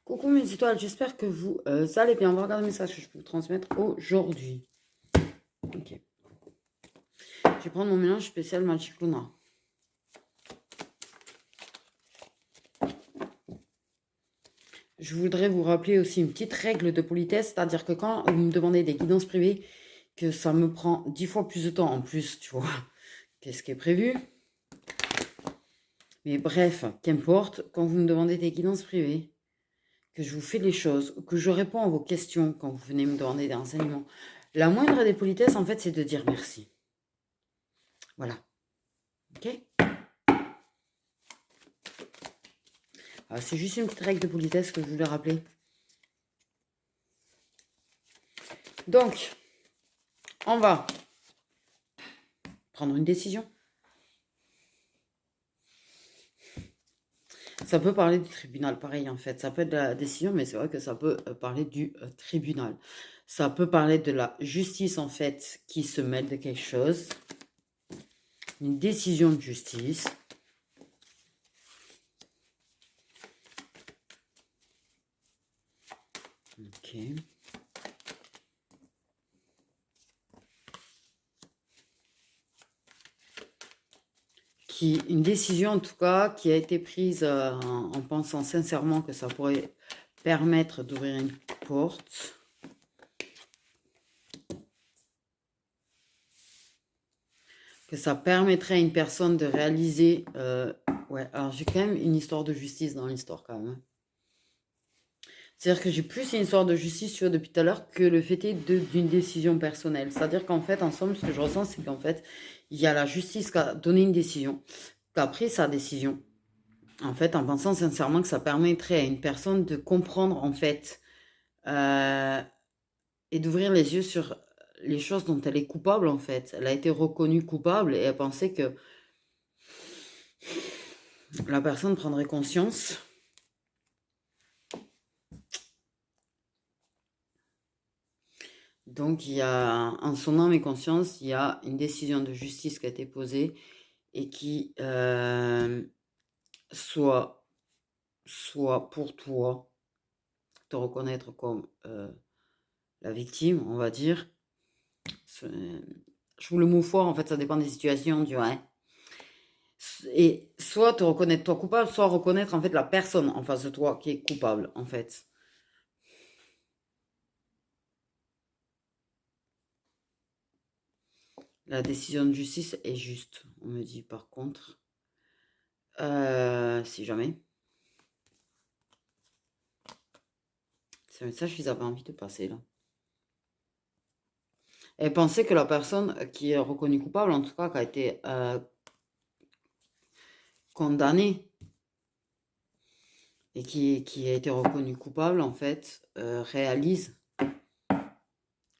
Coucou mes étoiles, j'espère que vous allez bien. On va regarder le message que je peux vous transmettre aujourd'hui. Ok. Je vais prendre mon mélange spécial Magic Luna. Je voudrais vous rappeler aussi une petite règle de politesse, c'est-à-dire que quand vous me demandez des guidances privées, que ça me prend 10 fois plus de temps en plus, tu vois, qu'est-ce qui est prévu. Mais bref, qu'importe, quand vous me demandez des guidances privées, que je vous fais les choses, que je réponds à vos questions quand vous venez me demander des renseignements, la moindre des politesses, en fait, c'est de dire merci. Voilà. Ok ? C'est juste une petite règle de politesse que je voulais rappeler. Donc, on va prendre une décision. Ça peut parler du tribunal, pareil en fait. Ça peut être de la décision, mais c'est vrai que ça peut parler du tribunal. Ça peut parler de la justice en fait qui se mêle de quelque chose. Une décision de justice. Ok. Une décision en tout cas qui a été prise en pensant sincèrement que ça pourrait permettre d'ouvrir une porte. Que ça permettrait à une personne de réaliser... ouais, alors j'ai quand même une histoire de justice dans l'histoire quand même. C'est-à-dire que j'ai plus une histoire de justice, tu vois, depuis tout à l'heure, que le fait d'une décision personnelle. C'est-à-dire qu'en fait, en somme, ce que je ressens, c'est qu'en fait, il y a la justice qui a donné une décision, qui a pris sa décision, en fait, en pensant sincèrement que ça permettrait à une personne de comprendre, en fait, et d'ouvrir les yeux sur les choses dont elle est coupable, en fait. Elle a été reconnue coupable et elle pensait que la personne prendrait conscience. Donc, il y a, en son âme et conscience, il y a une décision de justice qui a été posée et qui soit pour toi, te reconnaître comme la victime, on va dire. Je vous le mot fort, en fait, ça dépend des situations, tu vois. Hein. Et soit te reconnaître toi coupable, soit reconnaître en fait la personne en face de toi qui est coupable, en fait. La décision de justice est juste, on me dit par contre. Si jamais. C'est un message qu'ils avaient envie de passer là. Et penser que la personne qui est reconnue coupable, en tout cas, qui a été condamnée et qui a été reconnue coupable, en fait, réalise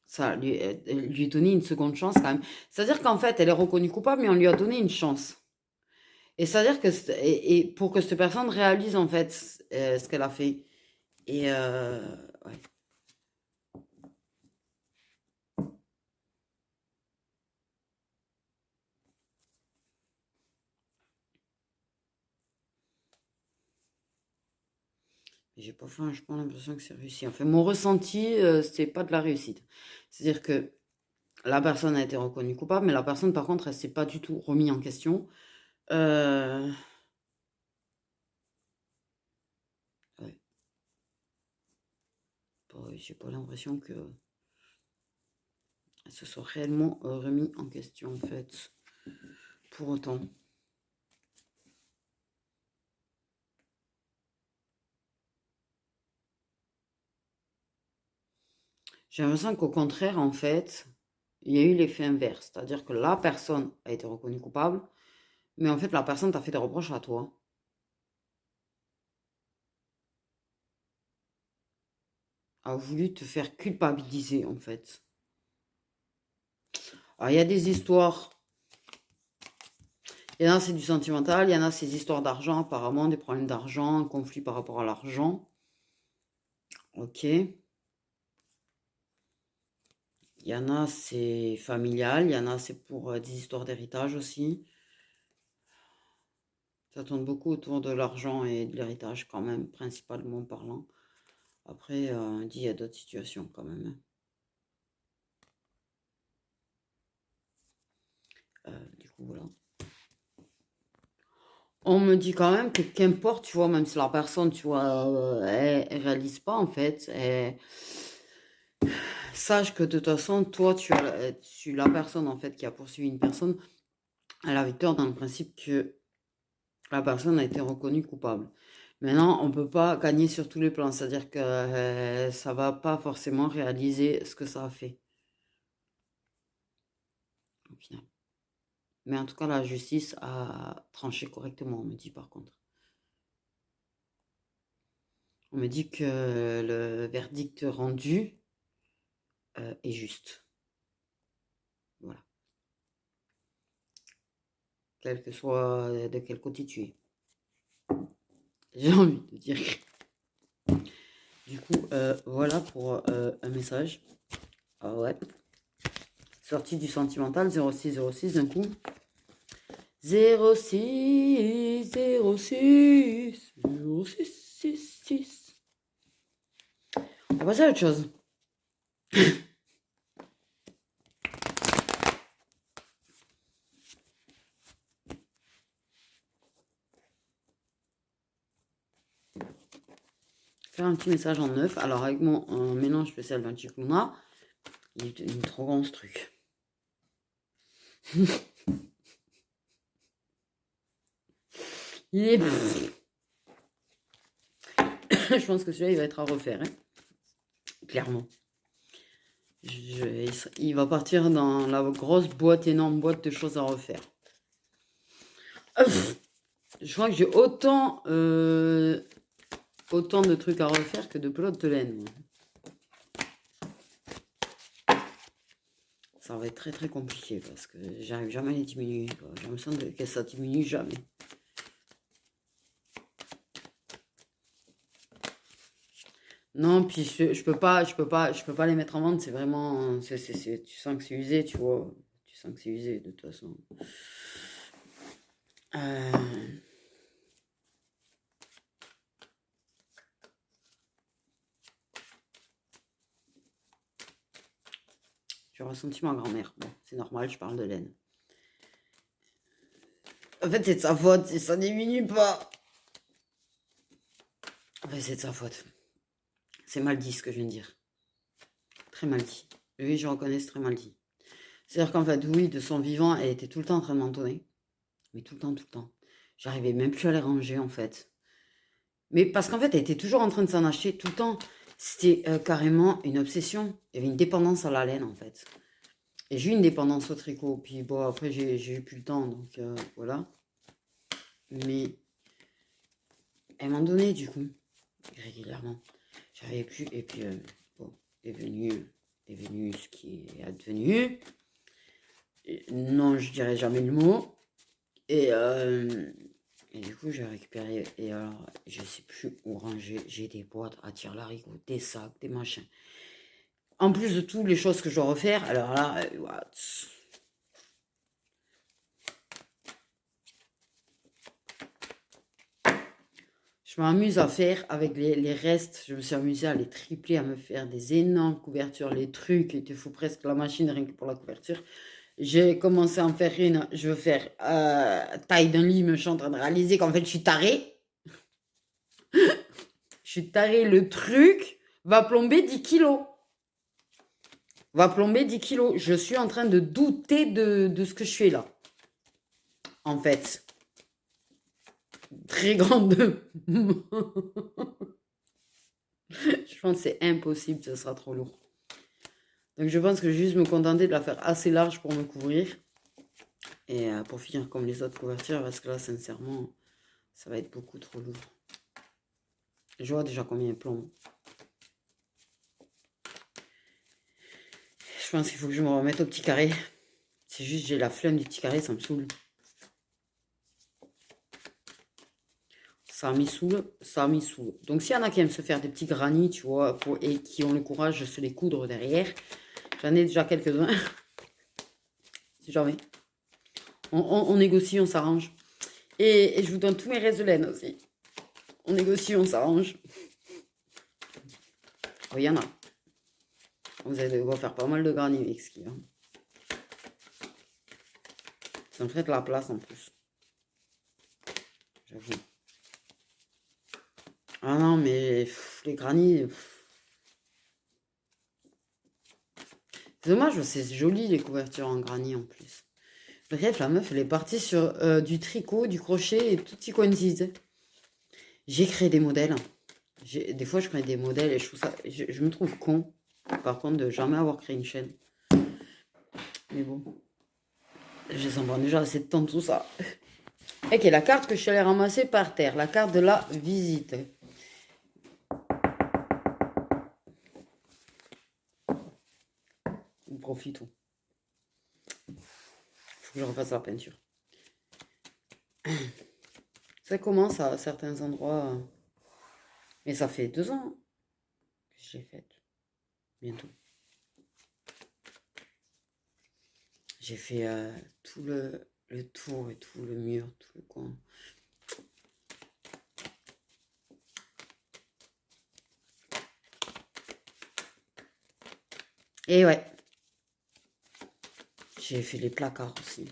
ça, lui donner une seconde chance quand même. C'est-à-dire qu'en fait, elle est reconnue coupable, mais on lui a donné une chance. Et c'est-à-dire que, et pour que cette personne réalise en fait ce qu'elle a fait. Et ouais. J'ai pas franchement l'impression que c'est réussi. Enfin, mon ressenti, c'est pas de la réussite. C'est-à-dire que la personne a été reconnue coupable, mais la personne, par contre, elle s'est pas du tout remise en question. Ouais. J'ai pas l'impression que elle se soit réellement remis en question, en fait. Pour autant. J'ai l'impression qu'au contraire, en fait, il y a eu l'effet inverse. C'est-à-dire que la personne a été reconnue coupable, mais en fait, la personne t'a fait des reproches à toi. A voulu te faire culpabiliser, en fait. Alors, il y a des histoires. Il y en a, c'est du sentimental. Il y en a, c'est des histoires d'argent, apparemment, des problèmes d'argent, un conflit par rapport à l'argent. Ok. Il y en a, c'est familial. Il y en a, c'est pour des histoires d'héritage aussi. Ça tourne beaucoup autour de l'argent et de l'héritage, quand même, principalement parlant. Après, il dit il y a d'autres situations quand même. Du coup, voilà. On me dit quand même que qu'importe, tu vois, même si la personne, tu vois, elle réalise pas, en fait, sache que de toute façon, toi, tu la personne, en fait, qui a poursuivi une personne, elle avait tort dans le principe que la personne a été reconnue coupable. Maintenant, on ne peut pas gagner sur tous les plans, c'est-à-dire que ça va pas forcément réaliser ce que ça a fait, au final. Mais en tout cas, la justice a tranché correctement, on me dit par contre. On me dit que le verdict rendu est juste. Voilà. Quel que soit de quel côté tu es. J'ai envie de dire. Du coup, voilà pour un message. Ah ouais. Sortie du sentimental 0606 d'un coup. 06 06 0666. On va passer à autre chose. Faire un petit message en neuf. Alors avec mon mélange spécial d'un Chikuna, il est trop grand ce truc. Il est... Je pense que celui-là, il va être à refaire. Hein. Clairement. Il va partir dans la grosse boîte, énorme boîte de choses à refaire. Je crois que j'ai autant de trucs à refaire que de pelotes de laine. Ça va être très très compliqué parce que j'arrive jamais à les diminuer. J'ai l'impression que ça diminue jamais. Non, puis je peux pas les mettre en vente. C'est vraiment, tu sens que c'est usé, tu vois. Tu sens que c'est usé de toute façon. J'ai ressenti ma grand-mère. Bon, c'est normal, je parle de laine. En fait, c'est de sa faute si ça diminue pas. En fait, c'est de sa faute. C'est mal dit ce que je viens de dire. Très mal dit. Oui, je reconnais, c'est très mal dit. C'est-à-dire qu'en fait, oui, de son vivant, elle était tout le temps en train de m'entonner. Mais tout le temps, tout le temps. J'arrivais même plus à les ranger, en fait. Mais parce qu'en fait, elle était toujours en train de s'en acheter tout le temps. C'était carrément une obsession. Il y avait une dépendance à la laine, en fait. Et j'ai eu une dépendance au tricot. Puis bon, après, j'ai eu plus le temps, donc voilà. Mais elle m'en donnait, du coup, régulièrement. J'arrivais plus. Et puis, bon, est venu ce qui est advenu. Et non, je dirais jamais le mot. Et du coup, j'ai récupéré. Et alors, je sais plus où ranger. J'ai des boîtes à tire-larigot, des sacs, des machins. En plus de toutes les choses que je dois refaire, alors là, what? Je m'amuse à faire avec les restes. Je me suis amusée à les tripler, à me faire des énormes couvertures. Les trucs, il te faut presque la machine rien que pour la couverture. J'ai commencé à en faire une. Je veux faire taille d'un lit, mais je suis en train de réaliser qu'en fait, je suis tarée. Je suis tarée. Le truc va plomber 10 kilos. Va plomber 10 kilos. Je suis en train de douter de ce que je fais là. En fait. Très grande. Je pense que c'est impossible. Ce sera trop lourd. Donc je pense que je vais juste me contenter de la faire assez large pour me couvrir. Et pour finir comme les autres couvertures. Parce que là, sincèrement, ça va être beaucoup trop lourd. Je vois déjà combien il plombe. Je pense qu'il faut que je me remette au petit carré. C'est juste, j'ai la flemme du petit carré, ça me saoule. Ça m'y saoule, ça m'y saoule. Donc, s'il y en a qui aiment se faire des petits granits, tu vois, et qui ont le courage de se les coudre derrière, j'en ai déjà quelques-uns. Si jamais. On négocie, on s'arrange. Et je vous donne tous mes restes de laine aussi. On négocie, on s'arrange. Il y en a. Vous allez devoir faire pas mal de granit avec ce qu'il y a. Ça me ferait de la place en plus. J'avoue. Ah non, mais les granits... C'est dommage, c'est joli les couvertures en granit en plus. Bref, la meuf, elle est partie sur du tricot, du crochet et tout y quantités. J'ai créé des modèles. Des fois, je crée des modèles et je trouve ça... Je me trouve con, par contre, de jamais avoir créé une chaîne. Mais bon. Je les en déjà assez de temps, tout ça. Ok, la carte que je suis allée ramasser par terre. La carte de la visite. Profitons. Faut que je refasse la peinture. Ça commence à certains endroits. Mais ça fait 2 ans que je l'ai faite. Bientôt. J'ai fait tout le tour et tout le mur, tout le coin. Et ouais. J'ai fait les placards aussi.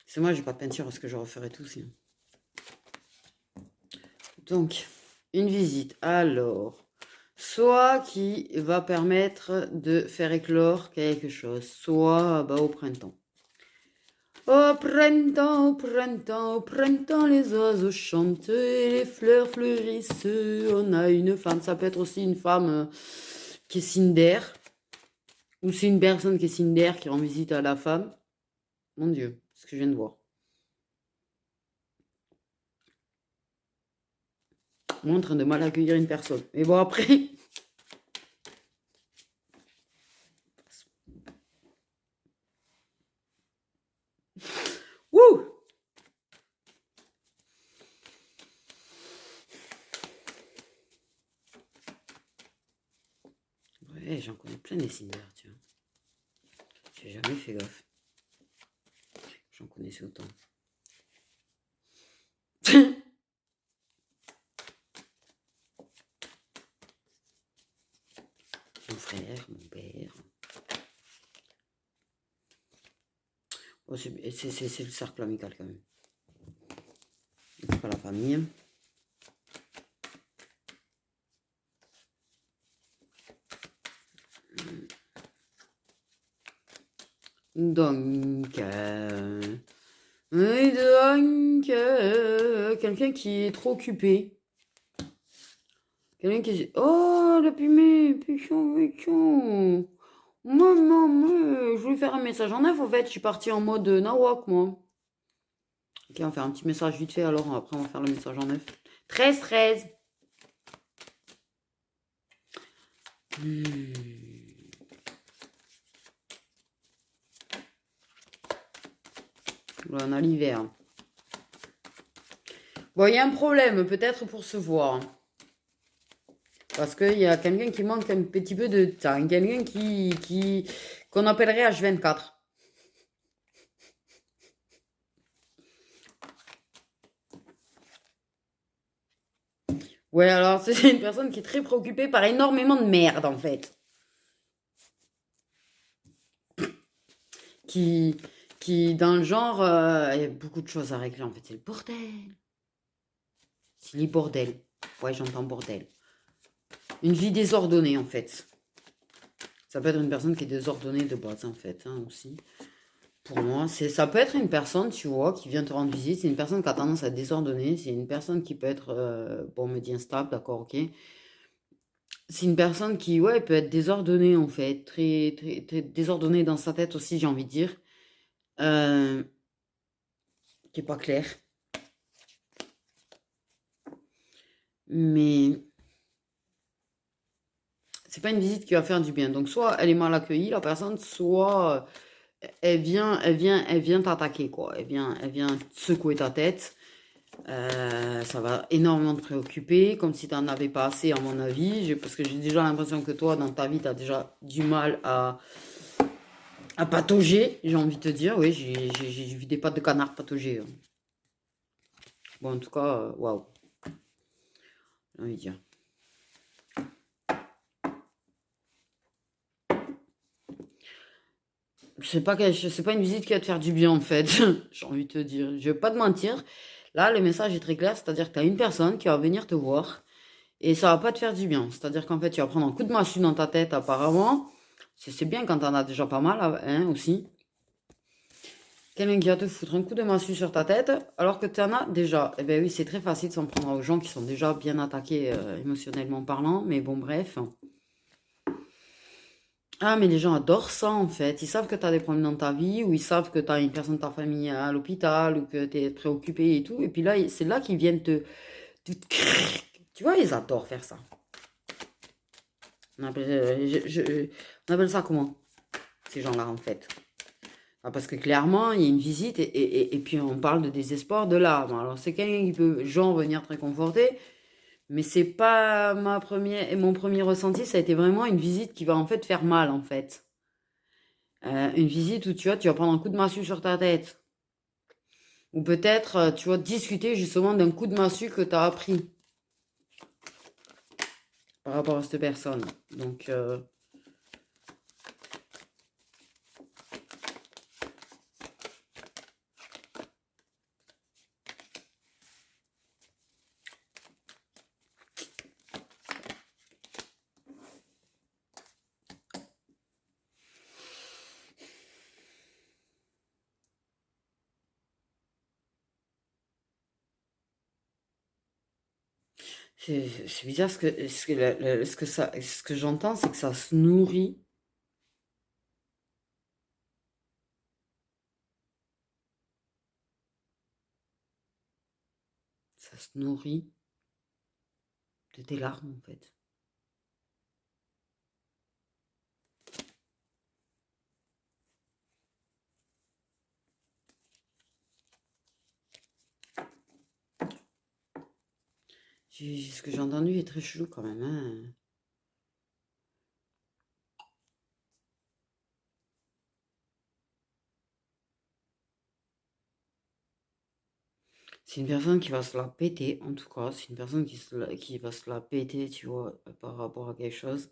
C'est moi, j'ai pas de peinture parce que je referai tout aussi. Donc, une visite. Alors, soit qui va permettre de faire éclore quelque chose, soit au printemps. Au printemps, au printemps, au printemps, les oiseaux chantent, et les fleurs fleurissent. On a une femme, ça peut être aussi une femme qui est signe d'air, ou c'est une personne qui est signe d'air qui rend visite à la femme. Mon Dieu, ce que je viens de voir. Moi en train de mal accueillir une personne. Mais bon, après... Wouh! Ouais, j'en connais plein des signes d'air, tiens. J'ai jamais fait gaffe. J'en connaissais autant. Mon frère, mon père. Oh, c'est le cercle amical quand même. C'est pas la famille. Donc, quelqu'un qui est trop occupé. Quelqu'un qui dit, oh, la pumée, pichon, pichon. Maman, je voulais faire un message en neuf, en fait. Je suis partie en mode nawak, moi. Ok, on va faire un petit message vite fait, alors après on va faire le message en neuf. 13. Voilà, on a l'hiver. Bon, il y a un problème, peut-être pour se voir. Parce qu'il y a quelqu'un qui manque un petit peu de temps. Quelqu'un qu'on appellerait H24. Ouais, alors c'est une personne qui est très préoccupée par énormément de merde, en fait. Qui dans le genre, il y a beaucoup de choses à régler, en fait. C'est le bordel. C'est les bordels. Ouais, j'entends bordel. Une vie désordonnée, en fait. Ça peut être une personne qui est désordonnée de base, en fait, hein, aussi. Pour moi, ça peut être une personne, tu vois, qui vient te rendre visite. C'est une personne qui a tendance à désordonner. C'est une personne qui peut être, bon, on me dit instable, d'accord, ok. C'est une personne qui, ouais, peut être désordonnée, en fait. Très, très, très désordonnée dans sa tête aussi, j'ai envie de dire. Qui est pas clair. Mais c'est pas une visite qui va faire du bien. Donc, soit elle est mal accueillie, la personne, soit elle vient t'attaquer, quoi. Elle vient secouer ta tête. Ça va énormément te préoccuper, comme si tu n'en avais pas assez, à mon avis. Parce que j'ai déjà l'impression que toi, dans ta vie, tu as déjà du mal à patauger, j'ai envie de te dire. Oui, j'ai vu des pattes de canard patauger. Bon, en tout cas, waouh. J'ai envie de dire. C'est pas une visite qui va te faire du bien, en fait. J'ai envie de te dire. Je vais pas te mentir. Là, le message est très clair, c'est-à-dire que tu as une personne qui va venir te voir et ça va pas te faire du bien. C'est-à-dire qu'en fait, tu vas prendre un coup de massue dans ta tête, apparemment. C'est bien quand t'en as déjà pas mal, hein, aussi. Quelqu'un qui va te foutre un coup de massue sur ta tête, alors que tu en as déjà. Eh ben oui, c'est très facile de s'en prendre aux gens qui sont déjà bien attaqués émotionnellement parlant, mais bon, bref. Ah, mais les gens adorent ça, en fait. Ils savent que tu as des problèmes dans ta vie, ou ils savent que tu as une personne de ta famille à l'hôpital, ou que tu es préoccupé et tout. Et puis là, c'est là qu'ils viennent Tu vois, ils adorent faire ça. On appelle, on appelle ça comment? Ces gens-là, en fait. Ah, parce que clairement, il y a une visite et puis on parle de désespoir, de larmes. Alors, c'est quelqu'un qui peut, genre, venir te réconforter, mais c'est pas mon premier ressenti, ça a été vraiment une visite qui va en fait faire mal, en fait. Une visite où tu vas prendre un coup de massue sur ta tête. Ou peut-être, tu vas discuter justement d'un coup de massue que tu as appris par rapport à cette personne. Donc, c'est bizarre ce que j'entends, c'est que ça se nourrit. Ça se nourrit de tes larmes, en fait. Ce que j'ai entendu est très chelou quand même, hein. C'est une personne qui va se la péter, en tout cas. C'est une personne qui va se la péter, tu vois, par rapport à quelque chose.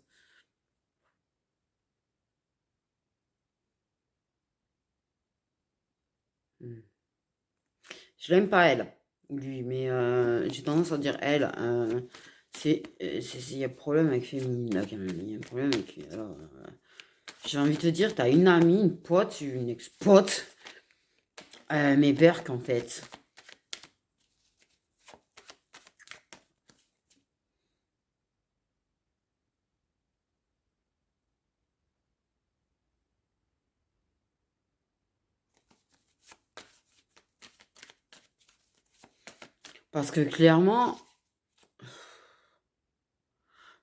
Hmm. Je l'aime pas, elle, lui, mais j'ai tendance à dire elle. Il y a un problème avec féminine, là, quand même. Il y a un problème avec... Alors, j'ai envie de te dire, t'as une amie, une pote, une ex-pote, mais Berk, en fait. Parce que clairement,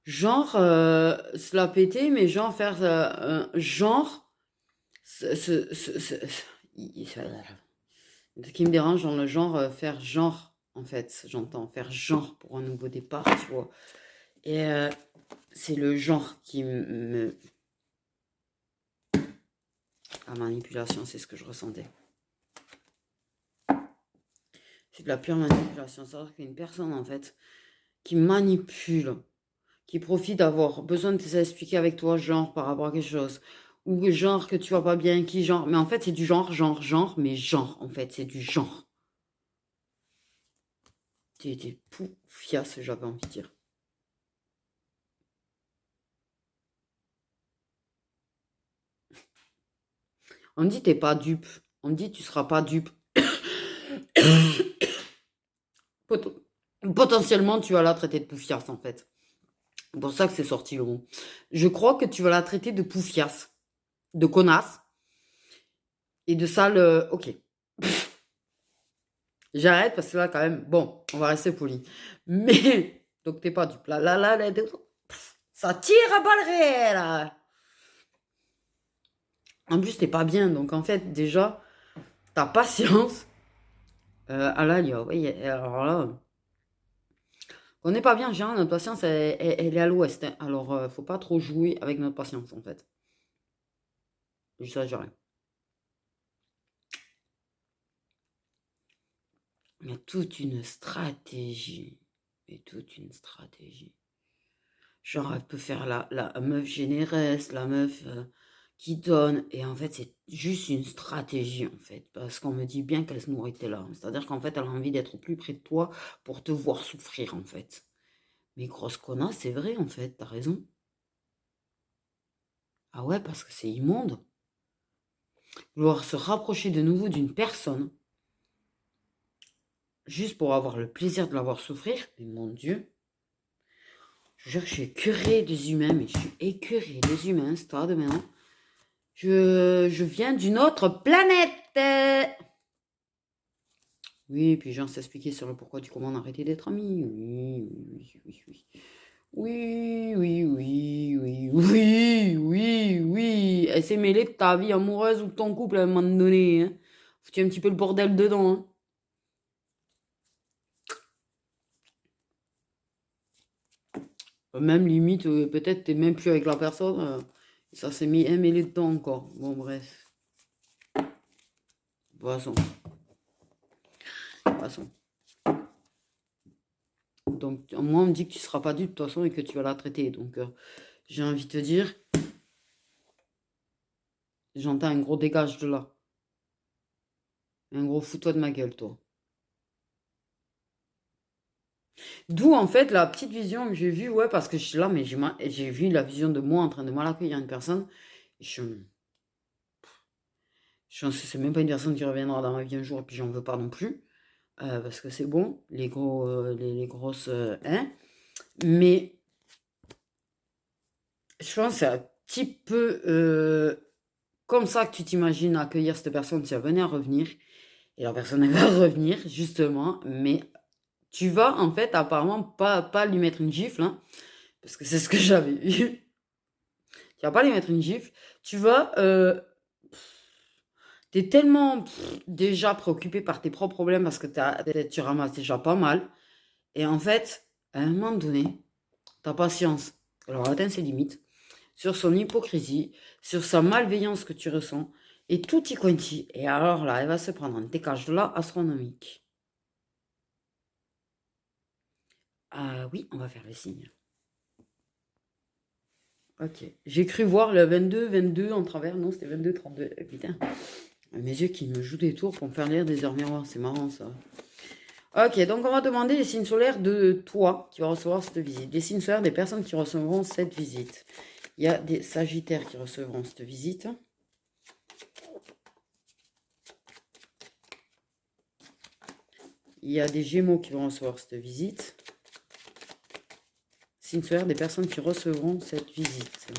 genre, se la péter, mais genre faire... genre... Ce qui me dérange dans le genre, faire genre, en fait, j'entends, faire genre pour un nouveau départ, tu vois. Et c'est le genre qui me... La manipulation, c'est ce que je ressentais. C'est de la pure manipulation. C'est-à-dire qu'une personne, en fait, qui manipule, qui profite d'avoir besoin de s'expliquer avec toi, genre, par rapport à quelque chose, ou genre que tu vas pas bien, qui genre, mais en fait, c'est du genre, mais genre, en fait, c'est du genre. T'es poufiasse, j'avais envie de dire. On dit t'es pas dupe. On dit tu seras pas dupe. Potentiellement, tu vas la traiter de poufiasse, en fait. C'est pour ça que c'est sorti le mot. Je crois que tu vas la traiter de poufiasse, de connasse, et de sale... Ok. J'arrête parce que là, quand même, bon, on va rester poli. Mais, donc t'es pas dupe. Là, ça tire à balles réelles. En plus, t'es pas bien. Donc, en fait, déjà, ta patience... ah là, oui, alors là... On n'est pas bien, genre, notre patience, elle est à l'ouest, hein. Alors, faut pas trop jouer avec notre patience, en fait. Juste ça, rien. Il y a toute une stratégie. Et toute une stratégie. Genre, elle peut faire la meuf généreuse, la meuf qui donne. Et en fait, c'est juste une stratégie, en fait. Parce qu'on me dit bien qu'elle se nourrit de là. C'est-à-dire qu'en fait, elle a envie d'être plus près de toi pour te voir souffrir, en fait. Mais grosse connasse, c'est vrai, en fait. T'as raison. Ah ouais, parce que c'est immonde. Vouloir se rapprocher de nouveau d'une personne, juste pour avoir le plaisir de la voir souffrir. Mais mon Dieu. Je jure que je suis écœurée des humains, mais je suis écœurée des humains, c'est toi de maintenant. Je viens d'une autre planète. Oui, puis Jean s'expliquer sur le pourquoi du comment on a arrêté d'être amis. Oui, oui, oui, oui. Oui, oui, oui, oui, oui, oui, oui. Elle s'est mêlée de ta vie amoureuse ou de ton couple à un moment donné. Hein. Foutu un petit peu le bordel dedans. Hein. Même limite, peut-être t'es même plus avec la personne. Ça s'est mis un mêlé dedans encore. Bon, bref. Passons. Passons. Donc, moi, on me dit que tu ne seras pas dû de toute façon et que tu vas la traiter. Donc, j'ai envie de te dire, j'entends un gros dégage de là. Un gros fous-toi de ma gueule, toi. D'où, en fait, la petite vision que j'ai vue, ouais, parce que je suis là, mais j'ai vu la vision de moi en train de mal accueillir une personne. Je pense que c'est même pas une personne qui reviendra dans ma vie un jour et puis j'en veux pas non plus. Parce que c'est bon, les grosses. Hein. Mais je pense que c'est un petit peu comme ça que tu t'imagines accueillir cette personne si elle venait à revenir. Et la personne elle va revenir, justement. Mais tu vas, en fait, apparemment, pas lui mettre une gifle. Hein, parce que c'est ce que j'avais vu. Tu vas pas lui mettre une gifle. Tu vas. T'es tellement déjà préoccupé par tes propres problèmes parce que tu ramasses déjà pas mal. Et en fait, à un moment donné, ta patience, elle aura atteint ses limites. Sur son hypocrisie, sur sa malveillance que tu ressens, et tout y quanti. Et alors là, elle va se prendre un décage de là astronomique. Ah oui, on va faire le signe. Ok. J'ai cru voir le 22 en travers. Non, c'était 22-32. Putain. Mes yeux qui me jouent des tours pour me faire lire des heures miroirs. C'est marrant ça. Ok, donc on va demander les signes solaires de toi qui va recevoir cette visite. Les signes solaires des personnes qui recevront cette visite. Il y a des sagittaires qui recevront cette visite. Il y a des gémeaux qui vont recevoir cette visite. Signes solaires des personnes qui recevront cette visite.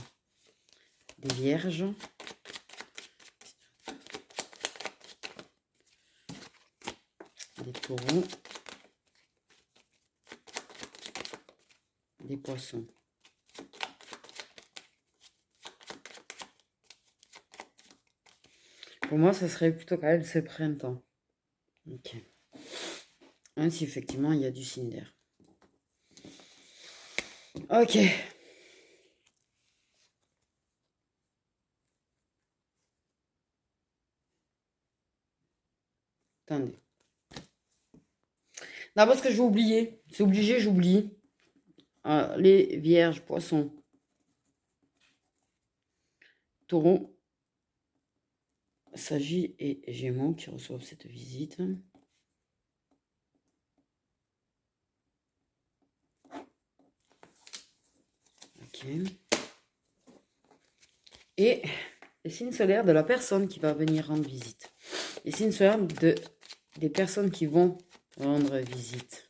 Des vierges. Des taureaux. Des poissons. Pour moi, ça serait plutôt quand même ce printemps. Ok. Même si effectivement, il y a du signe d'air. Ok. Attendez. Non, parce que j'ai oublié. C'est obligé, j'oublie. Les vierges, poissons, taureaux, Sagis et Gémeaux qui reçoivent cette visite. Ok. Et les signes solaires de la personne qui va venir rendre visite. Les signes solaires des personnes qui vont rendre visite.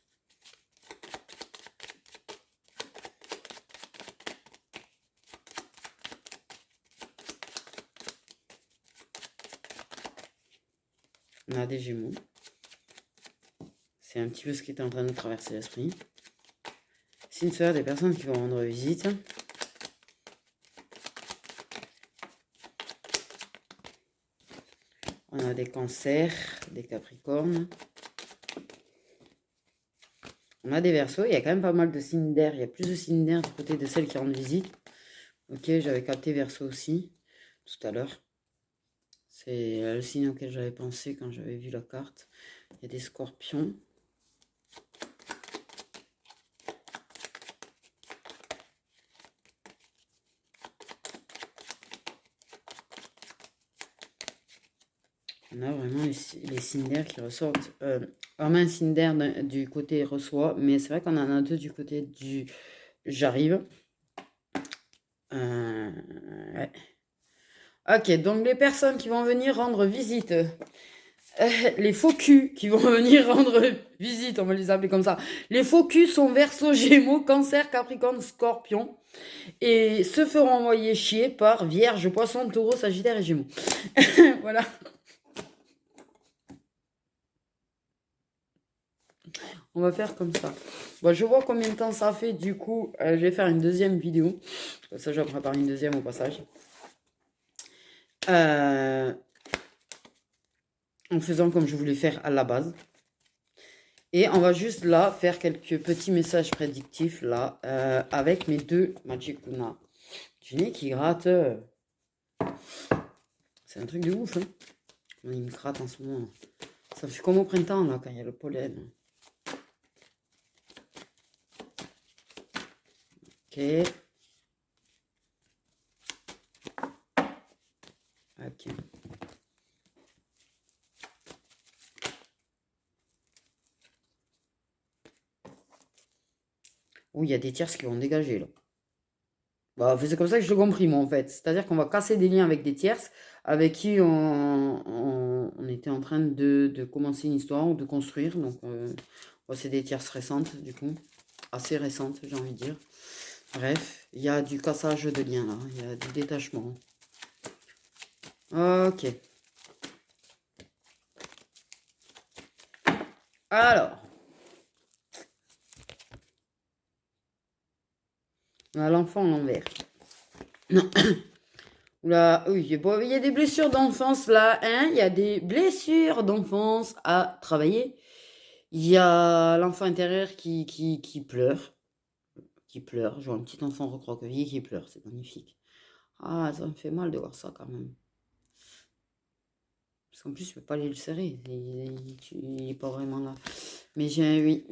On a des Gémeaux. C'est un petit peu ce qui était en train de traverser l'esprit. Signes solaires des personnes qui vont rendre visite. On a des cancers, des capricornes. On a des versos. Il y a quand même pas mal de signes d'air. Il y a plus de signes d'air du côté de celles qui rendent visite. Ok, j'avais capté verso aussi tout à l'heure. C'est le signe auquel j'avais pensé quand j'avais vu la carte. Il y a des scorpions. On a vraiment les Cinder qui ressortent. Vraiment un Cinder du côté reçoit, mais c'est vrai qu'on en a deux du côté du j'arrive. Ouais. Ok, donc les personnes qui vont venir rendre visite, les faux culs qui vont venir rendre visite, on va les appeler comme ça. Les faux culs sont Verseau, Gémeaux, Cancer, Capricorne, Scorpion et se feront envoyer chier par Vierge, Poisson, Taureau, Sagittaire et Gémeaux. Voilà. On va faire comme ça. Bon, je vois combien de temps ça fait. Du coup, je vais faire une deuxième vidéo. Ça, je vais préparer une deuxième au passage. En faisant comme je voulais faire à la base. Et on va juste là faire quelques petits messages prédictifs là avec mes deux Magic Luna. Du nez qui gratte. C'est un truc de ouf. Hein. Il me gratte en ce moment. Ça fait comme au printemps là quand il y a le pollen. Ok. Ok. Oh, il y a des tierces qui vont dégager là. Bah, c'est comme ça que je l'ai compris, moi, en fait. C'est-à-dire qu'on va casser des liens avec des tierces avec qui on était en train de commencer une histoire ou de construire. Donc, c'est des tierces récentes, du coup. Assez récentes, j'ai envie de dire. Bref, il y a du cassage de liens, là. Il y a du détachement. Ok. Alors. On a l'enfant à l'envers. Non. Oula, oui, il y a des blessures d'enfance là, hein. Il y a des blessures d'enfance à travailler. Il y a l'enfant intérieur qui pleure. Qui pleure. Je vois un petit enfant recroquevillé qui pleure. C'est magnifique. Ah, ça me fait mal de voir ça quand même. Parce qu'en plus, je peux pas aller le serrer. Il est pas vraiment là. Mais j'ai, oui,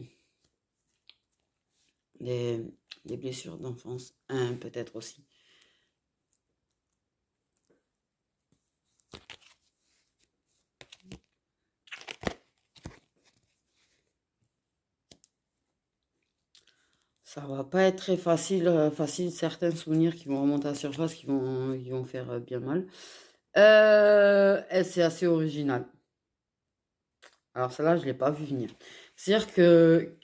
des blessures d'enfance. Un peut-être aussi. Ça va pas être très facile, certains souvenirs qui vont remonter à la surface, qui vont faire bien mal. C'est assez original. Alors celle-là, je l'ai pas vu venir. C'est-à-dire que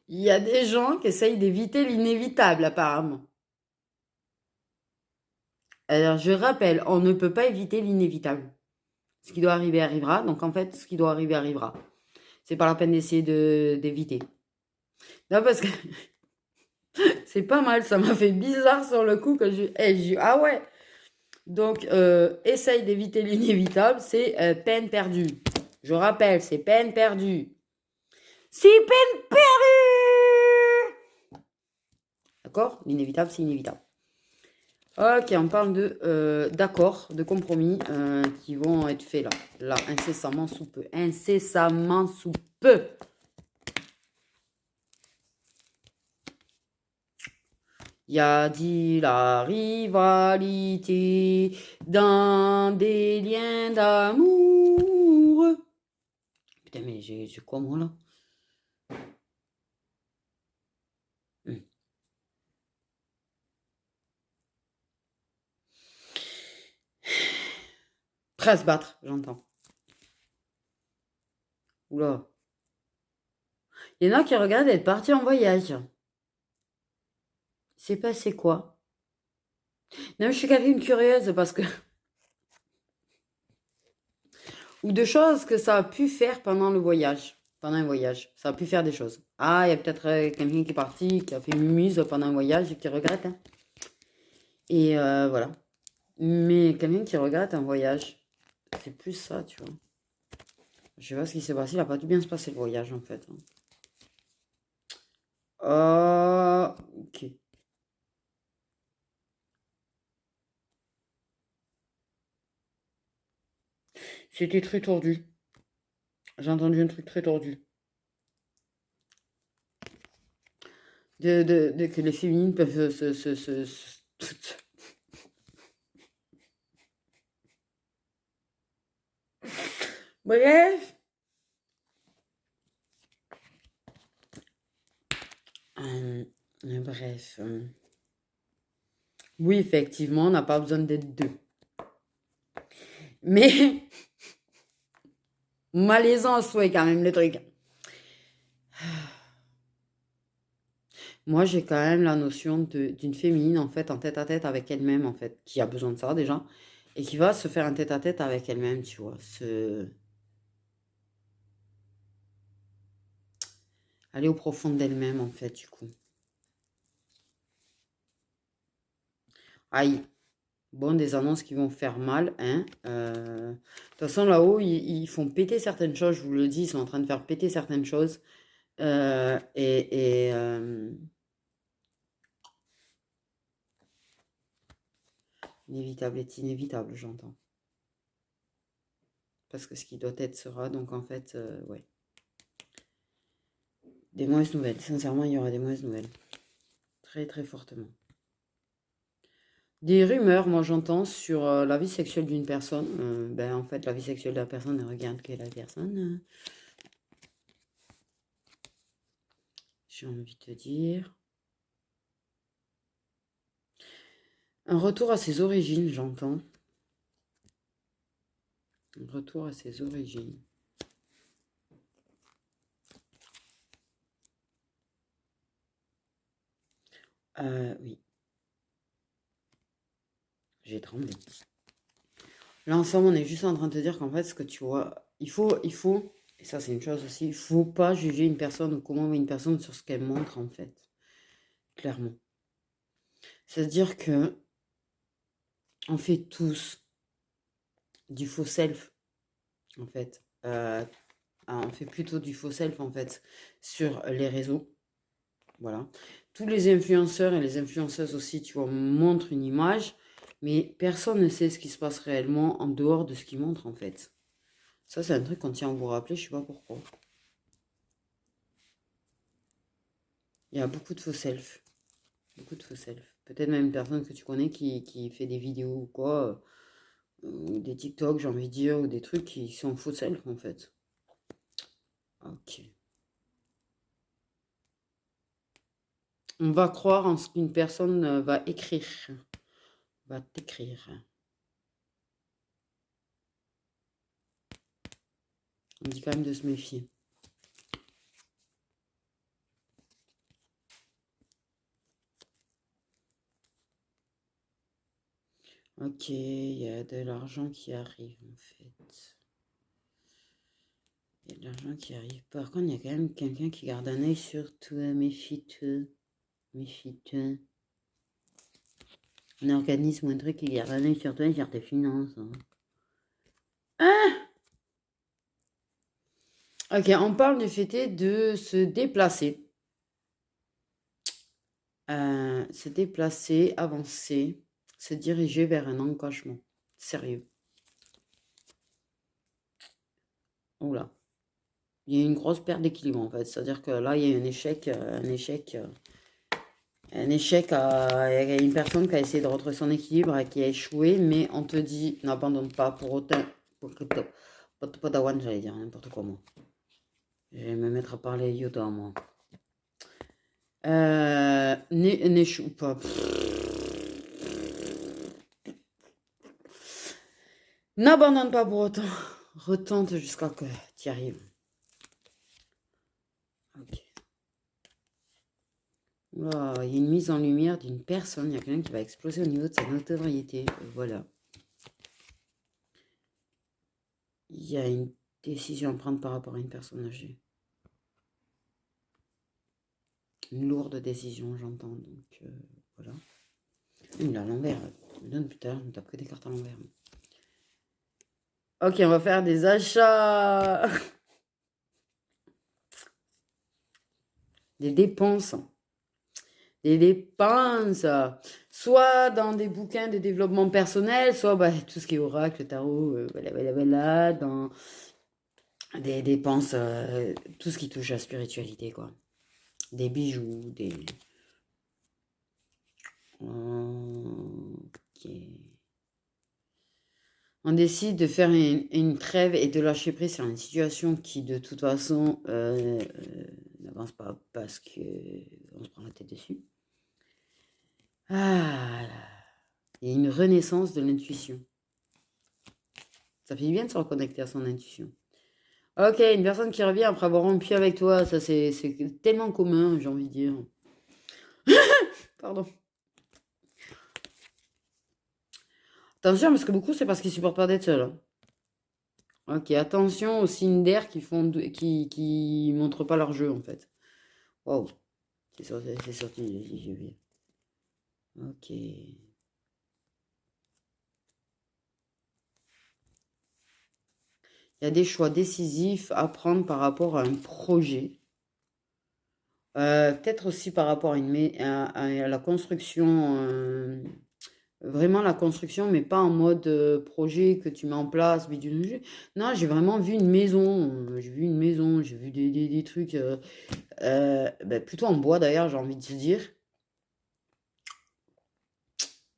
il y a des gens qui essayent d'éviter l'inévitable, apparemment. Alors je rappelle, on ne peut pas éviter l'inévitable. Ce qui doit arriver arrivera. Donc en fait, ce qui doit arriver arrivera. C'est pas la peine d'essayer d'éviter. Non, parce que c'est pas mal. Ça m'a fait bizarre sur le coup que ah ouais. Donc, essaye d'éviter l'inévitable, c'est peine perdue. Je rappelle, c'est peine perdue. C'est peine perdue. D'accord? L'inévitable, c'est inévitable. Ok, on parle d'accords, de compromis qui vont être faits là. Là, incessamment sous peu. Incessamment sous peu. Il y a dit la rivalité dans des liens d'amour. Putain, mais j'ai quoi moi là? 13 battre, j'entends. Oula. Il y en a qui regardent être partis en voyage. C'est passé quoi? Non, mais je suis quelqu'un de curieuse parce que... Ou de choses que ça a pu faire pendant le voyage. Pendant un voyage. Ça a pu faire des choses. Ah, il y a peut-être quelqu'un qui est parti, qui a fait une muse pendant un voyage et qui regrette. Hein. Et voilà. Mais quelqu'un qui regrette un voyage, c'est plus ça, tu vois. Je sais pas ce qui s'est passé. Il a pas dû bien se passer le voyage, en fait. Ok. C'était très tordu. J'ai entendu un truc très tordu. Que les féminines peuvent Bref. Bref. Oui, effectivement, on n'a pas besoin d'être deux. Mais malaisant à souhait quand même le truc. Moi, j'ai quand même la notion d'une féminine, en fait, en tête-à-tête avec elle-même, en fait, qui a besoin de ça, déjà, et qui va se faire un tête-à-tête avec elle-même, tu vois. Aller au profond d'elle-même, en fait, du coup. Aïe. Bon, des annonces qui vont faire mal, hein. De toute façon, là-haut, ils font péter certaines choses, je vous le dis, ils sont en train de faire péter certaines choses. Inévitable est inévitable, j'entends. Parce que ce qui doit être sera, donc en fait, ouais. Des mauvaises nouvelles. Sincèrement, il y aura des mauvaises nouvelles. Très, très fortement. Des rumeurs, moi j'entends, sur la vie sexuelle d'une personne. Ben, en fait, la vie sexuelle de la personne, elle regarde que la personne. J'ai envie de te dire. Un retour à ses origines, j'entends. Un retour à ses origines. Oui. J'ai tremblé. Là, ensemble, on est juste en train de te dire qu'en fait, ce que tu vois, il faut, et ça c'est une chose aussi, il faut pas juger une personne ou comment une personne sur ce qu'elle montre, en fait. Clairement. C'est-à-dire que on fait tous du faux self, en fait. On fait plutôt du faux self, en fait, sur les réseaux. Voilà. Tous les influenceurs et les influenceuses aussi, tu vois, montrent une image, mais personne ne sait ce qui se passe réellement en dehors de ce qu'ils montrent, en fait. Ça, c'est un truc qu'on tient à vous rappeler, je sais pas pourquoi. Il y a beaucoup de faux self. Beaucoup de faux self. Peut-être même une personne que tu connais qui fait des vidéos ou quoi, ou des TikTok, j'ai envie de dire, ou des trucs qui sont faux self, en fait. Ok. On va croire en ce qu'une personne va écrire, va t'écrire. On dit quand même de se méfier. Ok, il y a de l'argent qui arrive en fait. Il y a de l'argent qui arrive. Par contre, il y a quand même quelqu'un qui garde un œil sur toi. Méfie-toi. Méfie-toi. Un organisme ou un truc qui garde un œil sur toi et sur tes finances. Ah, ok, on parle du fait de se déplacer. Se déplacer, avancer, se diriger vers un engagement sérieux. Oula. Il y a une grosse perte d'équilibre en fait. C'est-à-dire que là, il y a un échec, il y a une personne qui a essayé de retrouver son équilibre et qui a échoué, mais on te dit n'abandonne pas pour autant. Padawan, j'allais dire n'importe quoi moi. Je vais me mettre à parler Yoda moi. N'échoue pas. N'abandonne pas pour autant. Retente jusqu'à que tu y arrives. Ok. Là, il y a une mise en lumière d'une personne. Il y a quelqu'un qui va exploser au niveau de sa notoriété. Voilà. Il y a une décision à prendre par rapport à une personne âgée. Une lourde décision, j'entends. Donc, voilà. Il est à l'envers. Je me donne plus tard. On tape que des cartes à l'envers. Ok, on va faire des achats. Des dépenses. Des dépenses. Soit dans des bouquins de développement personnel, soit bah, tout ce qui est oracle, tarot, voilà, dans des dépenses, tout ce qui touche à la spiritualité, quoi. Des bijoux, des... Ok. On décide de faire une trêve et de lâcher prise sur une situation qui, de toute façon, n'avance pas parce que on se prend la tête dessus. Ah, là. Il y a une renaissance de l'intuition. Ça fait bien de se reconnecter à son intuition. Ok, une personne qui revient après avoir rompu avec toi, ça c'est tellement commun, j'ai envie de dire. Pardon. Attention, parce que beaucoup, c'est parce qu'ils supportent pas d'être seuls. Hein. Ok, attention aux signes d'air qui montrent pas leur jeu, en fait. Waouh, c'est sorti, j'ai vu. Ok. Il y a des choix décisifs à prendre par rapport à un projet. Peut-être aussi par rapport à la construction. Vraiment la construction, mais pas en mode projet que tu mets en place. Non, j'ai vraiment vu une maison. J'ai vu une maison, j'ai vu des trucs. Ben, plutôt en bois d'ailleurs, j'ai envie de te dire.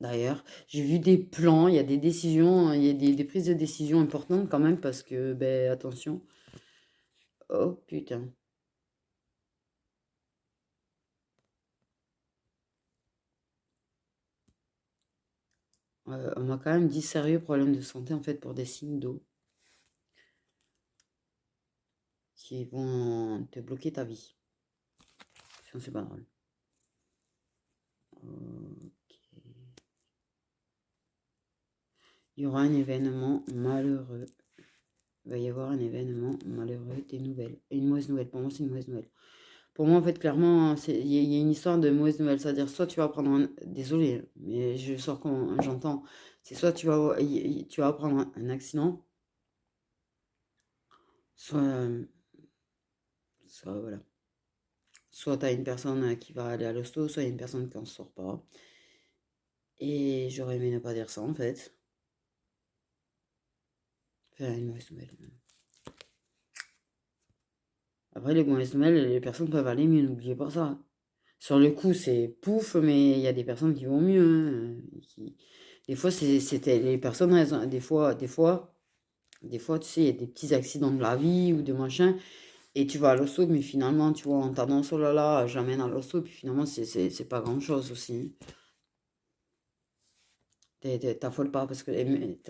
D'ailleurs, j'ai vu des plans, il y a des décisions, il y a des prises de décision importantes quand même parce que, ben, attention. Oh putain. On m'a quand même dit sérieux problème de santé en fait pour des signes d'eau qui vont te bloquer ta vie. Ça, c'est pas drôle. Ok. Il y aura un événement malheureux. Il va y avoir un événement malheureux, des nouvelles. Une mauvaise nouvelle. Pour moi, c'est une mauvaise nouvelle. Pour moi, en fait, clairement, il y a une histoire de mauvaise nouvelle. C'est-à-dire, soit tu vas prendre un... Désolé, mais je sors quand j'entends. C'est soit tu vas prendre un accident, soit, soit voilà. Soit tu as une personne qui va aller à l'hosto, soit il y a une personne qui n'en sort pas. Et j'aurais aimé ne pas dire ça, en fait. Enfin, une mauvaise nouvelle. Après, les mauvaises nouvelles, les personnes peuvent aller mieux, n'oubliez pas ça. Sur le coup, c'est pouf, mais il y a des personnes qui vont mieux. Des fois, c'était les personnes, des fois, tu sais, il y a des petits accidents de la vie ou de machin, et tu vas à l'hosto, mais finalement, tu vois, on t'annonce, oh là là, j'amène à l'hosto, puis finalement, c'est pas grand-chose aussi. T'affole pas parce que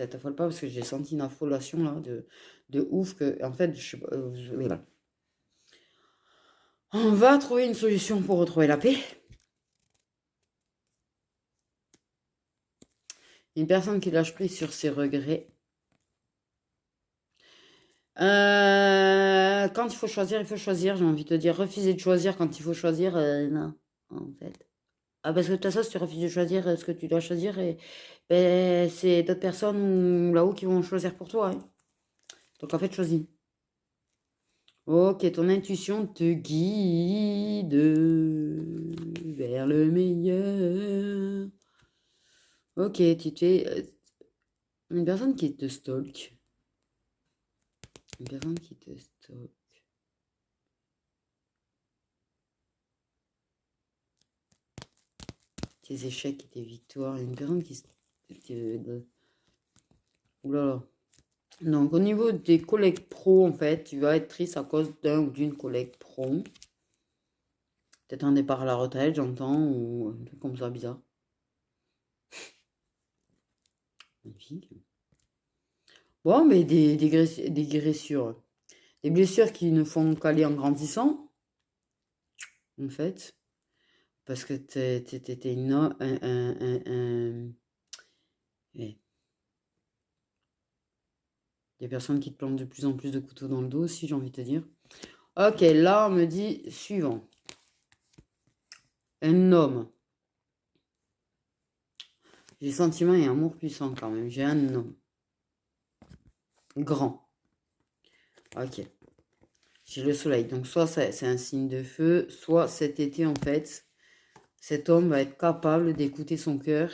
t'affoles pas parce que j'ai senti une affolation là de ouf que en fait je sais pas, voilà. On va trouver une solution pour retrouver la paix. Une personne qui lâche prise sur ses regrets. Quand il faut choisir, j'ai envie de te dire. Refuser de choisir quand il faut choisir, non, en fait. Ah, parce que de toute façon, si tu refuses de choisir ce que tu dois choisir, ben, c'est d'autres personnes là-haut qui vont choisir pour toi. Hein. Donc en fait, choisis. Ok, ton intuition te guide vers le meilleur. Ok, tu es une personne qui te stalk. Une personne qui te stalk. Tes échecs et tes victoires. Une personne qui... Ouh là là. Donc, au niveau des collègues pro, en fait, tu vas être triste à cause d'un ou d'une collègue pro. Peut-être un départ à la retraite, j'entends, ou un truc comme ça bizarre. Magnifique. Bon, mais des blessures. Des blessures qui ne font qu'aller en grandissant, en fait. Parce que t'es une... ouais. Des personnes qui te plantent de plus en plus de couteaux dans le dos aussi, j'ai envie de te dire. Ok, là, on me dit suivant. Un homme. J'ai sentiment et amour puissant quand même. J'ai un homme. Grand. Ok. J'ai le soleil. Donc, soit c'est un signe de feu, soit cet été, en fait, cet homme va être capable d'écouter son cœur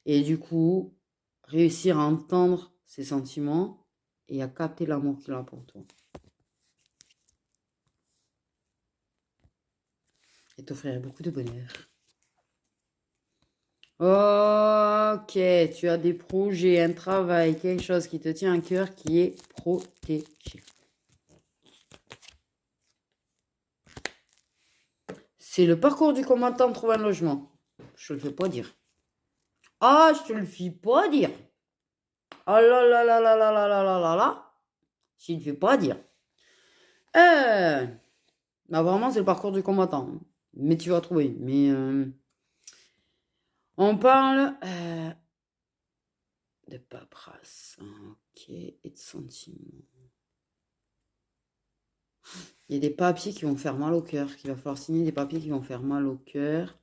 et du coup, réussir à entendre ses sentiments et à capter l'amour qu'il a pour toi. Et t'offrir beaucoup de bonheur. Ok, tu as des projets, un travail, quelque chose qui te tient à cœur qui est protégé. C'est le parcours du combattant trouve un logement. Je te le fais pas dire. Ah, je te le fais pas dire. Oh là là là là là là là là là là. Je te le fais pas dire. Bah, vraiment, c'est le parcours du combattant, hein. Mais tu vas trouver. Mais on parle de paperasse. Ok, et de sentiments. Il y a des papiers qui vont faire mal au cœur. Il va falloir signer des papiers qui vont faire mal au cœur.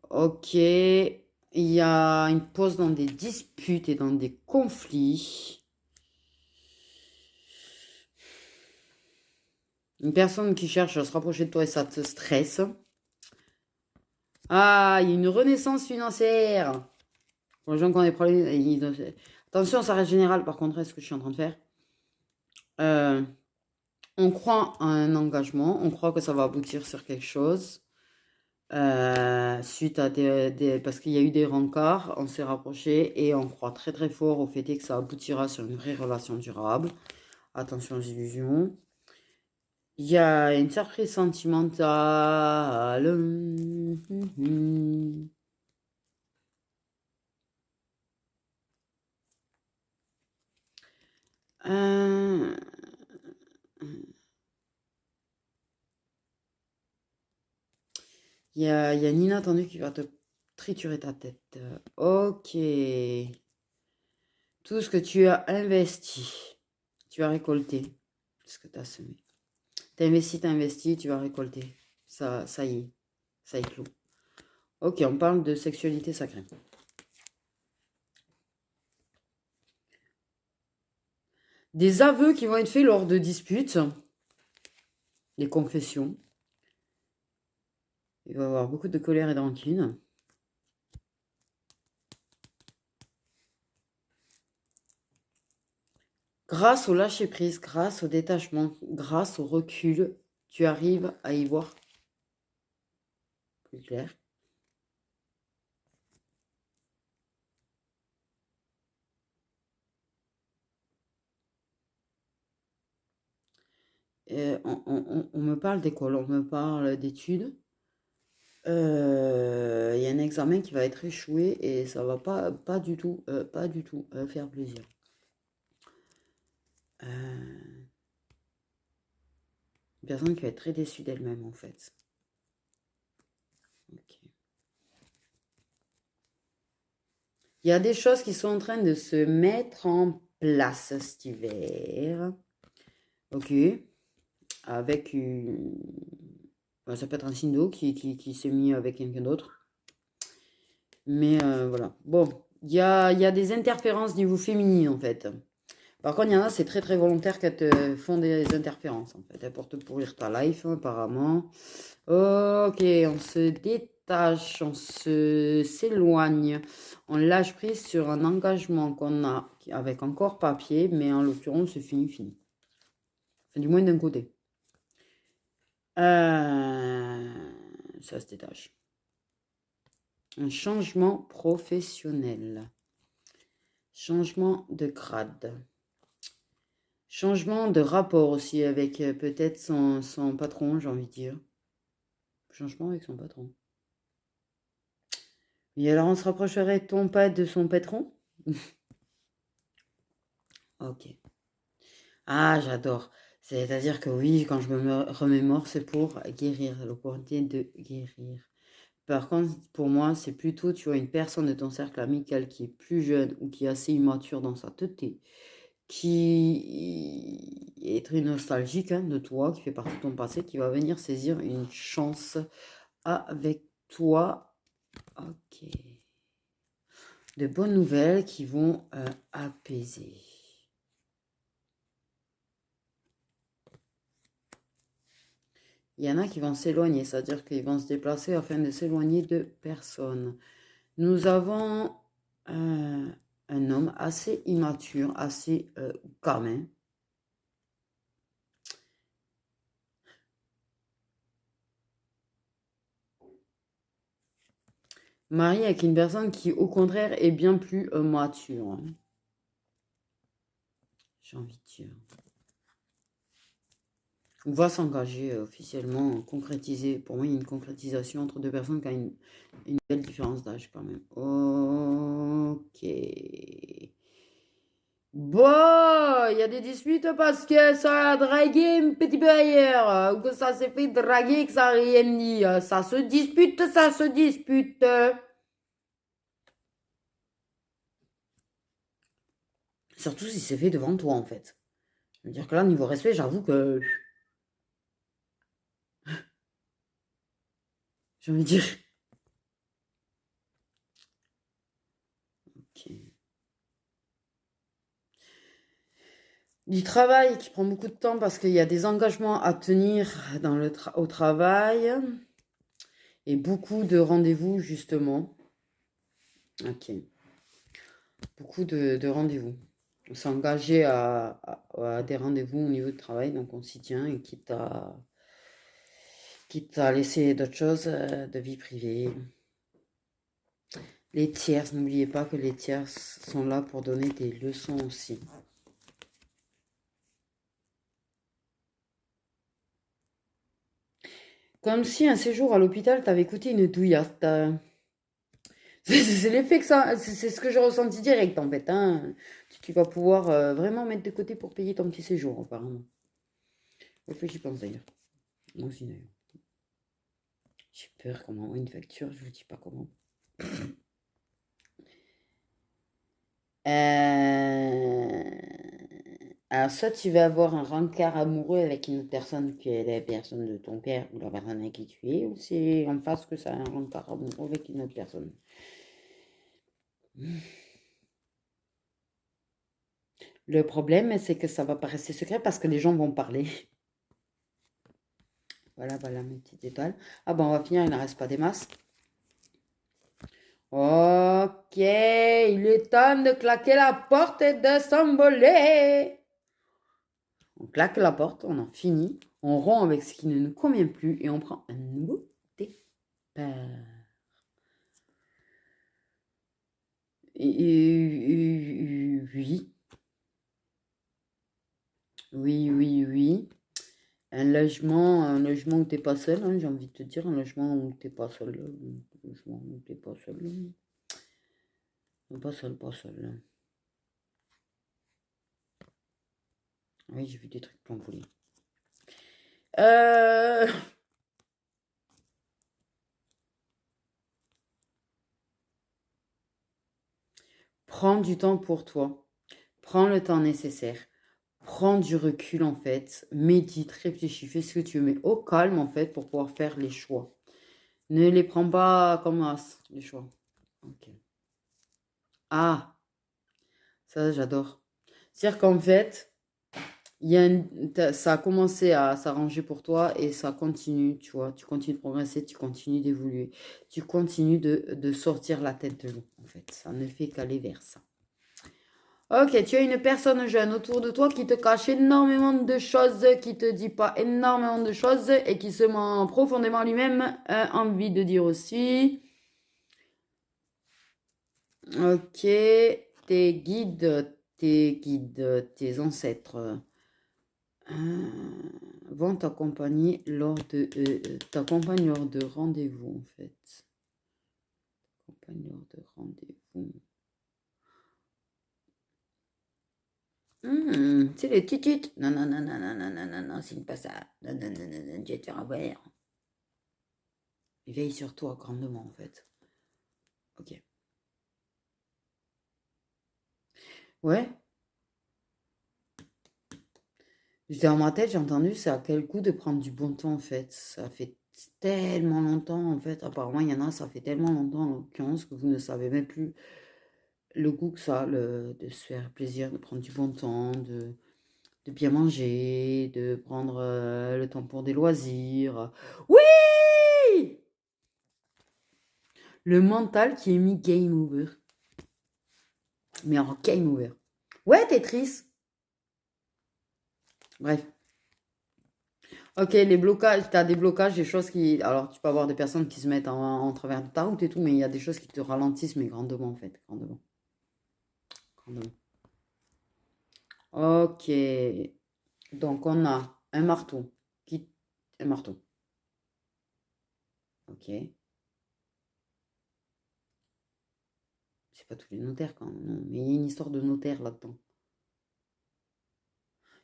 Ok. Il y a une pause dans des disputes et dans des conflits. Une personne qui cherche à se rapprocher de toi et ça te stresse. Ah, il y a une renaissance financière. Pour les gens qui ont des problèmes. Attention, ça reste général par contre, est-ce que je suis en train de faire on croit à un engagement, on croit que ça va aboutir sur quelque chose. Suite à parce qu'il y a eu des rencarts, on s'est rapproché et on croit très très fort au fait que ça aboutira sur une vraie relation durable. Attention aux illusions. Il y a une surprise sentimentale. Euh, il y a un inattendu qui va te triturer ta tête. Ok. Tout ce que tu as investi, tu as récolté ce que tu as semé. Tu as investi, tu vas récolter. Ça y est, ça éclot. Ok, on parle de sexualité sacrée. Des aveux qui vont être faits lors de disputes, des confessions. Il va y avoir beaucoup de colère et de rancune. Grâce au lâcher-prise, grâce au détachement, grâce au recul, tu arrives à y voir plus clair. On me parle d'école, on me parle d'études. Il y a un examen qui va être échoué et ça va pas du tout faire plaisir. Une personne qui va être très déçue d'elle-même en fait. Ok. Il y a des choses qui sont en train de se mettre en place cet hiver. Ok. Avec une... ça peut être un signe d'eau qui s'est mis avec quelqu'un d'autre. Mais voilà. Bon, il y a des interférences niveau féminin en fait. Par contre, il y en a, c'est très très volontaire qu'elles te font des interférences en fait. Elles pour te pourrir ta life apparemment. Ok, on se détache, on s'éloigne. On lâche prise sur un engagement qu'on a avec encore papier, mais en l'occurrence, c'est fini, fini. Enfin, du moins d'un côté. Ça se détache. Un changement professionnel. Changement de grade. Changement de rapport aussi avec peut-être son patron, j'ai envie de dire. Changement avec son patron. Et alors on se rapprocherait ton pas de son patron? Ok. Ah, j'adore. C'est-à-dire que oui, quand je me remémore, c'est pour guérir, l'opportunité de guérir. Par contre, pour moi, c'est plutôt, tu vois, une personne de ton cercle amical qui est plus jeune ou qui est assez immature dans sa tête, qui est très nostalgique hein, de toi, qui fait partie de ton passé, qui va venir saisir une chance avec toi. Ok. De bonnes nouvelles qui vont apaiser. Il y en a qui vont s'éloigner, c'est-à-dire qu'ils vont se déplacer afin de s'éloigner de personnes. Nous avons un homme assez immature, assez gamin. Marié avec une personne qui, au contraire, est bien plus mature, hein. J'ai envie de dire. On va s'engager officiellement, concrétiser. Pour moi, il y a une concrétisation entre deux personnes qui ont une belle différence d'âge quand même. Ok. Bon, il y a des disputes parce que ça a dragué un petit peu ailleurs, ou que ça s'est fait draguer et que ça n'a rien dit. Ça se dispute, ça se dispute. Surtout si c'est fait devant toi, en fait. Je veux dire que là, niveau respect, j'avoue que... J'ai envie de dire... Ok. Du travail qui prend beaucoup de temps parce qu'il y a des engagements à tenir au travail et beaucoup de rendez-vous, justement. Ok. Beaucoup de rendez-vous. On s'est engagé à des rendez-vous au niveau du travail, donc on s'y tient et quitte à laisser d'autres choses de vie privée. Les tierces, n'oubliez pas que les tierces sont là pour donner des leçons aussi. Comme si un séjour à l'hôpital t'avait coûté une douillasse. C'est l'effet que ça... C'est ce que j'ai ressenti direct, en fait, hein. Tu vas pouvoir vraiment mettre de côté pour payer ton petit séjour, apparemment. Au fait, j'y pense d'ailleurs. Moi aussi, d'ailleurs. J'ai peur qu'on m'envoie une facture, je vous dis pas comment. Alors, soit tu vas avoir un rencard amoureux avec une autre personne qui est la personne de ton père ou la personne avec qui tu es, ou c'est en face que ça a un rencard amoureux avec une autre personne. Le problème, c'est que ça va pas rester secret parce que les gens vont parler. Voilà, voilà mes petites étoiles. Ah bon, on va finir, il n'en reste pas des masses. Ok, il est temps de claquer la porte et de s'envoler. On claque la porte, on en finit, on rompt avec ce qui ne nous convient plus et on prend un nouveau départ. Oui, oui, oui, oui. Un logement où t'es pas seul, hein, j'ai envie de te dire, un logement où t'es pas seul. Un logement où t'es pas seul. Pas seul, pas seul. Oui, j'ai vu des trucs plein volés. Prends du temps pour toi. Prends le temps nécessaire. Prends du recul en fait. Médite, réfléchis, fais ce que tu veux, mais au calme en fait pour pouvoir faire les choix. Ne les prends pas comme as, les choix. Ok. Ah, ça j'adore. C'est-à-dire qu'en fait, ça a commencé à s'arranger pour toi et ça continue, tu vois. Tu continues de progresser, tu continues d'évoluer. Tu continues de sortir la tête de l'eau en fait. Ça ne fait qu'aller vers ça. Ok, tu as une personne jeune autour de toi qui te cache énormément de choses, qui te dit pas énormément de choses et qui se ment profondément lui-même. Envie de dire aussi. Ok, tes ancêtres vont t'accompagner lors de rendez-vous en fait. T'accompagnent lors de rendez-vous. C'est les tutites. Non, non, non, non, non, non, non, non, non, signe pas ça. Non, non, non, non, non, je vais te faire avoir. Il veille sur toi grandement, en fait. Ok. Ouais. Dans ma tête, j'ai entendu, ça a quel coup de prendre du bon temps, en fait. Ça fait tellement longtemps, en fait. Apparemment, il y en a, ça fait tellement longtemps, en l'occurrence, que vous ne savez même plus le goût que ça a, de se faire plaisir, de prendre du bon temps, de bien manger, de prendre le temps pour des loisirs. Oui! Le mental qui est mis game over. Mais en game over. Ouais, Tetris. Bref. Ok, les blocages, tu as des blocages, des choses qui... Alors, tu peux avoir des personnes qui se mettent en travers de ta route et tout, mais il y a des choses qui te ralentissent, mais grandement, en fait. Grandement. Grandement. Ok. Donc, on a un marteau. Qui... Un marteau. Ok. C'est pas tous les notaires, quand même, non. Mais il y a une histoire de notaire là-dedans.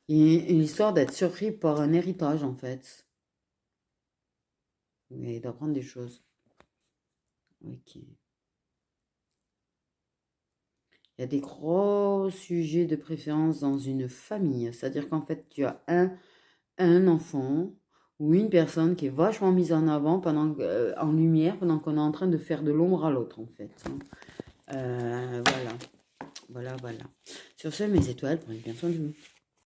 Il y a une histoire d'être surpris par un héritage, en fait. Et d'apprendre des choses. Ok. Il y a des gros sujets de préférence dans une famille. C'est-à-dire qu'en fait, tu as un enfant ou une personne qui est vachement mise en avant en lumière pendant qu'on est en train de faire de l'ombre à l'autre, en fait, hein. Voilà. Voilà, voilà. Sur ce, mes étoiles, prenez bien soin de vous.